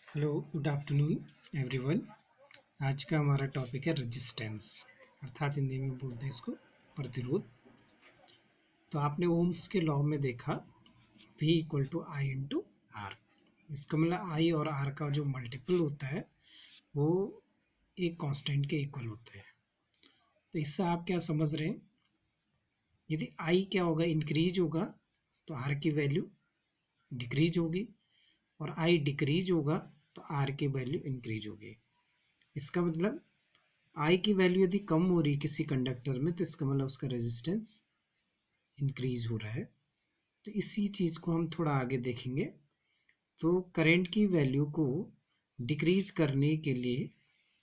Hello good afternoon everyone. आज का हमारा टॉपिक है रेजिस्टेंस, अर्थात हिंदी में बोलते हैं इसको प्रतिरोध। तो आपने ओम्स के लॉ में देखा V equal to I into R. इसका मतलब आई और आर का जो मल्टीपल होता है वो एक कांस्टेंट के इक्वल होता है। तो इससे आप क्या समझ रहे हैं, यदि आई क्या होगा, इंक्रीज होगा तो आर की वैल्यू डिक्रीज होगी, और आई डिक्रीज होगा तो आर की वैल्यू इंक्रीज होगी। इसका मतलब आई की वैल्यू यदि कम हो रही किसी कंडक्टर में तो इसका मतलब उसका रेजिस्टेंस इंक्रीज हो रहा है। तो इसी चीज़ को हम थोड़ा आगे देखेंगे। तो करंट की वैल्यू को डिक्रीज करने के लिए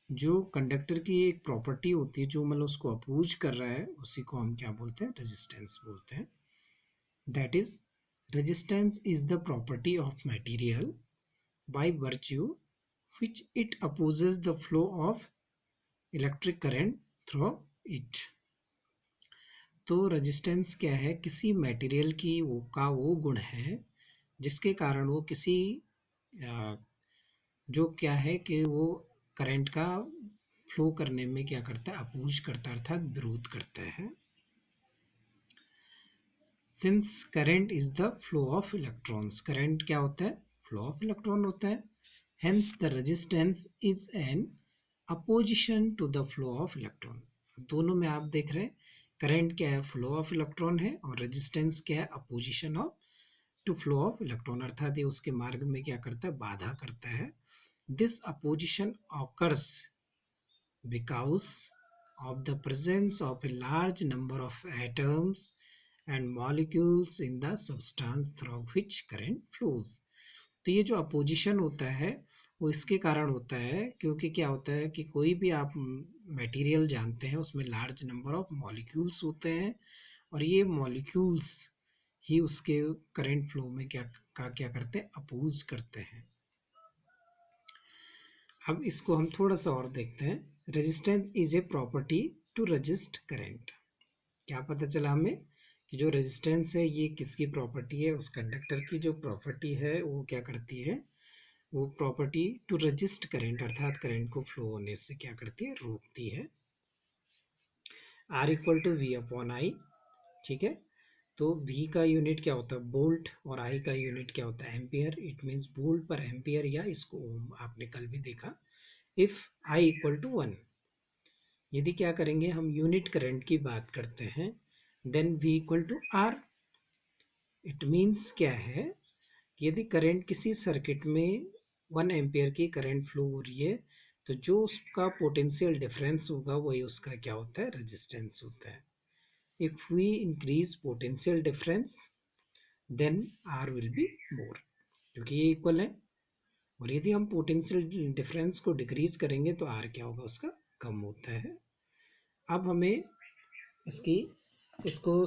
जो कंडक्टर की एक प्रॉपर्टी होती है, जो मतलब उसको अपोज कर रहा है, उसी को हम क्या बोलते हैं, रेजिस्टेंस बोलते हैं। That is, resistance is the property of material by virtue which it opposes the flow of electric current through it. तो रेजिस्टेंस क्या है, किसी मटेरियल की वो गुण है जिसके कारण वो किसी जो क्या है कि वो करंट का फ्लो करने में क्या करता है, अपोज करता है, अर्थात विरोध करता है। Since current is the flow of electrons, current क्या होता है, फ्लो ऑफ इलेक्ट्रॉन होता है। Hence the resistance is an opposition to the flow of electron. दोनों में आप देख रहे हैं करंट क्या है, फ्लो ऑफ इलेक्ट्रॉन है, और रेजिस्टेंस क्या है, opposition of to flow of electron, अर्थात ये उसके मार्ग में क्या करता है, बाधा करता है। This opposition occurs because of the presence of a large number of atoms and molecules in the substance through which current flows। तो ये जो अपोजिशन होता है वो इसके कारण होता है क्योंकि क्या होता है कि कोई भी आप मटेरियल जानते हैं उसमें लार्ज नंबर ऑफ मॉलिक्यूल्स होते हैं, और ये मॉलिक्यूल्स ही उसके करंट फ्लो में क्या करते हैं, अपोज करते हैं। अब इसको हम थोड़ा सा और देखते हैं। Resistance is a property to resist current. क्या पता चला हमें कि जो रेजिस्टेंस है ये किसकी प्रॉपर्टी है, उस कंडक्टर की जो प्रॉपर्टी है वो क्या करती है, वो प्रॉपर्टी टू रेजिस्ट करंट, अर्थात करंट को फ्लो होने से क्या करती है, रोकती है। R equal to V upon I, ठीक है। तो V का यूनिट क्या होता है, वोल्ट, और I का यूनिट क्या होता है, एम्पियर। इट मीन्स वोल्ट पर एम्पियर, या इसको ओम आपने कल भी देखा। इफ I इक्वल टू 1, यदि क्या करेंगे हम यूनिट करंट की बात करते हैं, then V equal to R. It means क्या है, यदि करंट किसी सर्किट में 1 एम्पियर की करंट फ्लो हो रही है तो जो उसका पोटेंशियल डिफरेंस होगा वही उसका क्या होता है, रेजिस्टेंस होता है। If we increase potential difference then R will be more, क्योंकि ये इक्वल है। और यदि हम पोटेंशियल डिफरेंस को डिक्रीज करेंगे तो आर क्या होगा, उसका कम होता है। अब हमें इसको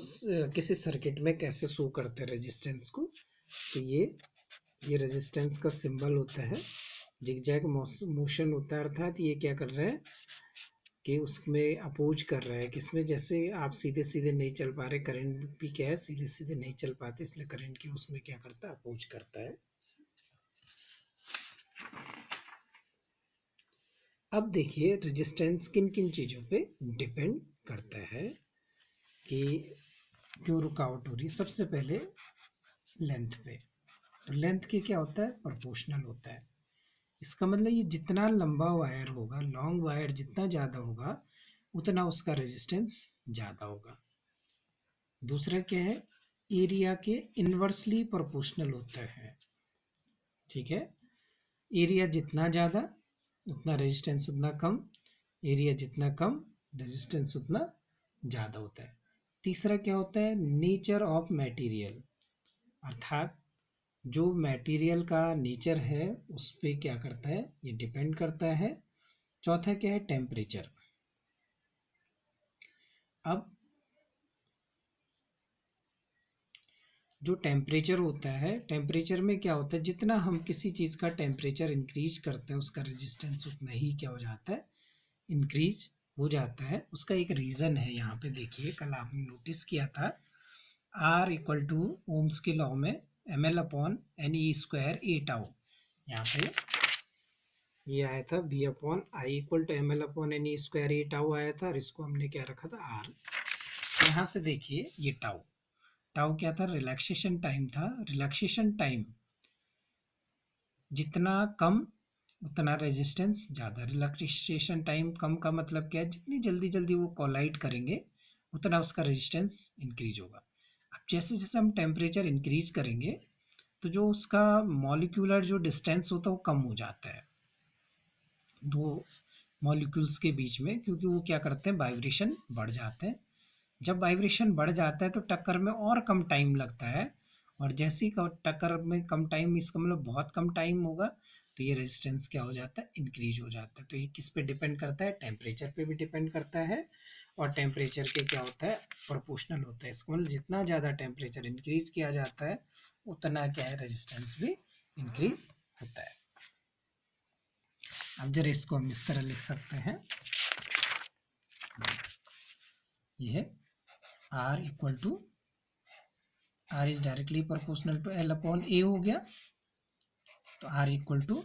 किसी सर्किट में कैसे शो करते हैं रेजिस्टेंस को, तो ये रेजिस्टेंस का सिंबल होता है, जिगजैग मोशन होता है, अर्थात ये क्या कर रहा है कि उसमें अपोज कर रहा है किसमें, जैसे आप सीधे सीधे नहीं चल पा रहे, करंट भी क्या है, सीधे सीधे नहीं चल पाते, इसलिए करंट की उसमें क्या करता है, अपोज करता है। अब देखिए रेजिस्टेंस किन किन चीज़ों पे डिपेंड करता है कि क्यों रुकावट हो रही। सबसे पहले लेंथ पे, तो लेंथ के क्या होता है, प्रोपोर्शनल होता है। इसका मतलब ये जितना लंबा वायर होगा, लॉन्ग वायर जितना ज़्यादा होगा उतना उसका रेजिस्टेंस ज़्यादा होगा। दूसरा क्या है, एरिया के इन्वर्सली प्रोपोर्शनल होता है, ठीक है। एरिया जितना ज़्यादा उतना रेजिस्टेंस उतना कम, एरिया जितना कम रेजिस्टेंस उतना ज़्यादा होता है। तीसरा क्या होता है, नेचर ऑफ मटेरियल, अर्थात जो मटेरियल का नेचर है उस पर क्या करता है, ये डिपेंड करता है। चौथा क्या है, टेम्परेचर। अब जो टेम्परेचर होता है, टेम्परेचर में क्या होता है, जितना हम किसी चीज़ का टेम्परेचर इंक्रीज करते हैं उसका रेजिस्टेंस उतना ही क्या हो जाता है, इंक्रीज हो जाता है। उसका एक रीज़न है, यहाँ पे देखिए कल आपने नोटिस किया था, आर इक्वल टू ओम्स के लॉ में M L upon N E square A tau. यहाँ पे ये आया था v upon I equal to M L upon N E square, ये टाउ आया था, और इसको हमने क्या रखा था आर। यहाँ से देखिए ये टाउ, टाउ क्या था, रिलैक्सेशन टाइम था। रिलैक्सेशन टाइम जितना कम उतना रेजिस्टेंस ज़्यादा। रिलैक्सेशन टाइम कम का मतलब क्या है, जितनी जल्दी जल्दी वो कोलाइड करेंगे उतना उसका रेजिस्टेंस इंक्रीज होगा। अब जैसे जैसे हम टेम्परेचर इंक्रीज करेंगे तो जो उसका मॉलिक्यूलर जो डिस्टेंस होता है वो कम हो जाता है दो मॉलिक्यूल्स के बीच में, क्योंकि वो क्या करते हैं, वाइब्रेशन बढ़ जाते हैं। जब वाइब्रेशन बढ़ जाता है तो टक्कर में और कम टाइम लगता है, और जैसे ही टक्कर में कम टाइम, इसका मतलब बहुत कम टाइम होगा, तो ये रेजिस्टेंस क्या हो जाता है, इंक्रीज हो जाता है। तो ये किस पे डिपेंड करता है, टेम्परेचर पे भी डिपेंड करता है, और टेम्परेचर के क्या होता है, प्रोपोर्शनल होता है। इसका मतलब जितना ज़्यादा टेम्परेचर इंक्रीज किया जाता है उतना क्या है, रेजिस्टेंस भी इंक्रीज होता है। अब जरा इसको हम इस तरह लिख सकते हैं, यह R equal to, R is directly proportional to L upon A हो गया। तो R इक्वल टू,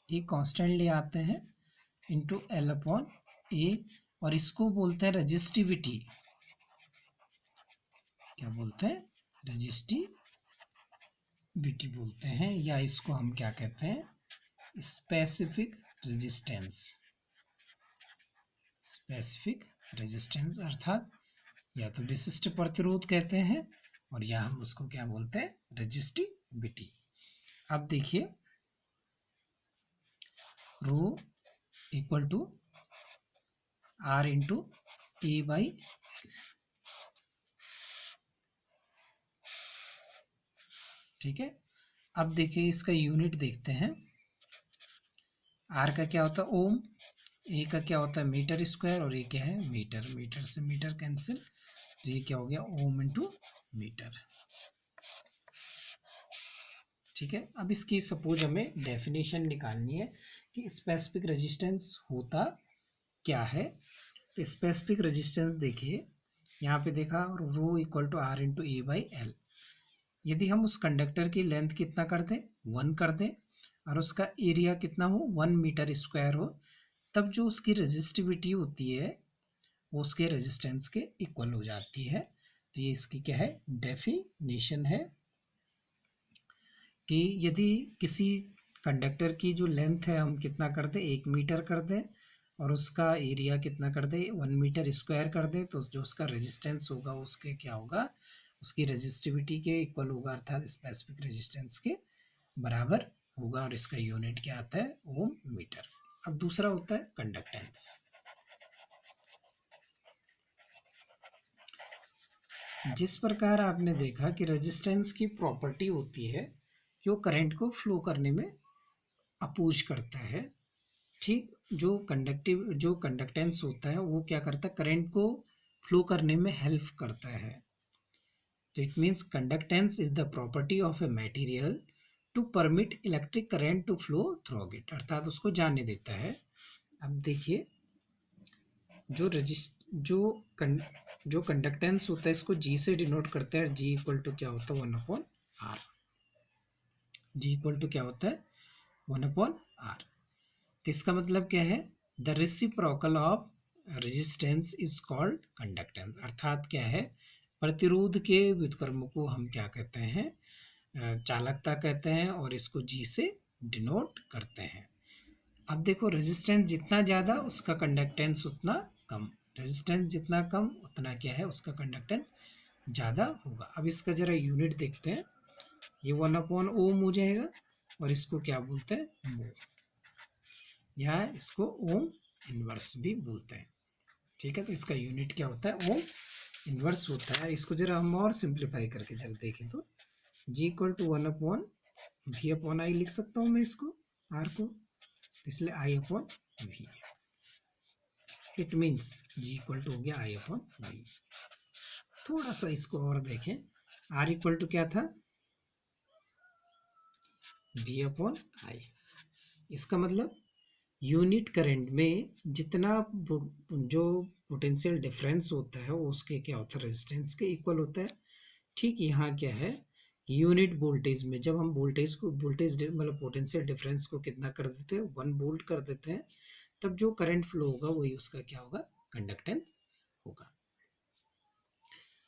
ये कांस्टेंट ले आते हैं, इंटू L अपॉन A, और इसको बोलते हैं रेजिस्टिविटी। क्या बोलते हैं, रेजिस्टिविटी बोलते हैं, या इसको हम क्या कहते हैं, स्पेसिफिक रेजिस्टेंस। स्पेसिफिक रेजिस्टेंस अर्थात या तो विशिष्ट प्रतिरोध कहते हैं, और या हम उसको क्या बोलते हैं, रेजिस्टिविटी। अब देखिए rho equal to R into A by, ठीक है। अब देखिए इसका यूनिट देखते हैं, R का क्या होता है ओम, ए का क्या होता है मीटर स्क्वायर, और ये क्या है मीटर, मीटर से मीटर कैंसिल, तो ये क्या हो गया ओम इंटू मीटर, ठीक है। अब इसकी सपोज हमें डेफिनेशन निकालनी है कि स्पेसिफिक रेजिस्टेंस होता क्या है। तो स्पेसिफिक रेजिस्टेंस देखिए, यहाँ पे देखा rho equal to R into A by L. यदि हम उस कंडक्टर की लेंथ कितना कर दें, 1 कर दें, और उसका एरिया कितना हो, 1 मीटर स्क्वायर हो, तब जो उसकी रेजिस्टिविटी होती है वो उसके रेजिस्टेंस के इक्वल हो जाती है। तो ये इसकी क्या है, डेफिनेशन है, कि यदि किसी कंडक्टर की जो लेंथ है हम कितना कर दें, 1 मीटर कर दें, और उसका एरिया कितना कर दें, 1 मीटर स्क्वायर कर दें, तो जो उसका रेजिस्टेंस होगा उसके क्या होगा, उसकी रेजिस्टिविटी के इक्वल होगा, अर्थात स्पेसिफिक रेजिस्टेंस के बराबर होगा, और इसका यूनिट क्या आता है, ओम मीटर। अब दूसरा होता है कंडक्टेंस। जिस प्रकार आपने देखा कि रेजिस्टेंस की प्रॉपर्टी होती है कि वो करंट को फ्लो करने में अपोज करता है, ठीक। जो कंडक्टेंस होता है वो क्या करता है, करंट को फ्लो करने में हेल्प करता है। तो it means conductance is the property of a material to permit electric current to flow through it, अर्थात उसको जाने देता है। अब देखिए जो रजिस्ट जो कंडक्टेंस होता है इसको जी से डिनोट करते हैं, जी इक्वल टू क्या होता है 1 upon R. G equal to क्या होता है 1 अपॉन आर। तो इसका मतलब क्या है, the reciprocal of resistance is called conductance, अर्थात क्या है, प्रतिरोध के व्युत्क्रम को हम क्या कहते हैं, चालकता कहते हैं, और इसको जी से डिनोट करते हैं। अब देखो रेजिस्टेंस जितना ज़्यादा उसका कंडक्टेंस उतना कम, रेजिस्टेंस जितना कम उतना क्या है, उसका कंडक्टेंस ज़्यादा होगा। अब इसका ज़रा यूनिट देखते हैं, ये 1 अपॉन ओम हो जाएगा, और इसको क्या बोलते हैं मोल, या इसको ओम इनवर्स भी बोलते हैं, ठीक है। तो इसका यूनिट क्या होता है, ओम इनवर्स होता है। इसको जरा हम और सिंप्लीफाई करके जरा देखें तो G equal to 1 upon V upon I लिख सकता हूँ मैं इसको, आर को, इसलिए I upon V. It means G equal to हो गया आई अपॉन वी। थोड़ा सा इसको और देखें, आर इक्वल टू क्या था, वी अपॉन आई। इसका मतलब यूनिट करंट में जितना जो पोटेंशियल डिफरेंस होता है वो उसके क्या होता है, रेजिस्टेंस के इक्वल होता है। ठीक यहाँ क्या है, यूनिट वोल्टेज में जब हम वोल्टेज मतलब पोटेंशियल डिफरेंस को कितना कर देते हैं, 1 वोल्ट कर देते हैं, तब जो करंट फ्लो होगा वही उसका क्या होगा, कंडक्टेंस होगा।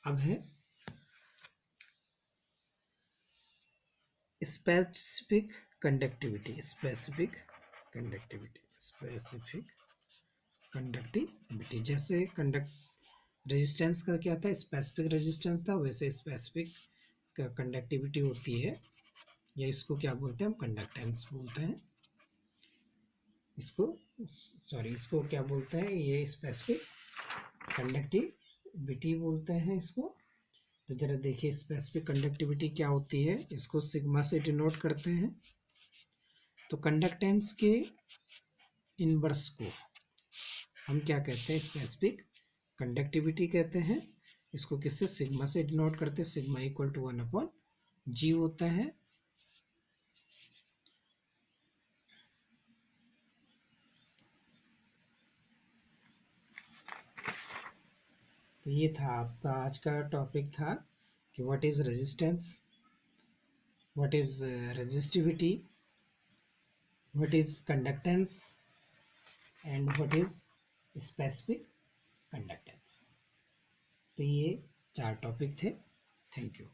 अब है स्पेसिफिक कंडक्टिविटी। जैसे रेजिस्टेंस का क्या था, स्पेसिफिक रेजिस्टेंस था, वैसे स्पेसिफिक कंडक्टिविटी होती है, या इसको क्या बोलते हैं हम, कंडक्टेंस बोलते हैं इसको क्या बोलते हैं, ये स्पेसिफिक कंडक्टिविटी बोलते हैं इसको। तो जरा देखिए स्पेसिफिक कंडक्टिविटी क्या होती है, इसको सिग्मा से डिनोट करते हैं। तो कंडक्टेंस के इनवर्स को हम क्या कहते हैं, स्पेसिफिक कंडक्टिविटी कहते हैं। इसको किससे, सिग्मा से डिनोट करते हैं। सिग्मा इक्वल टू 1/G होता है। तो ये था आपका आज का टॉपिक था कि what is resistance, what is resistivity, what is conductance and what is specific conductance. तो ये 4 टॉपिक थे। Thank you.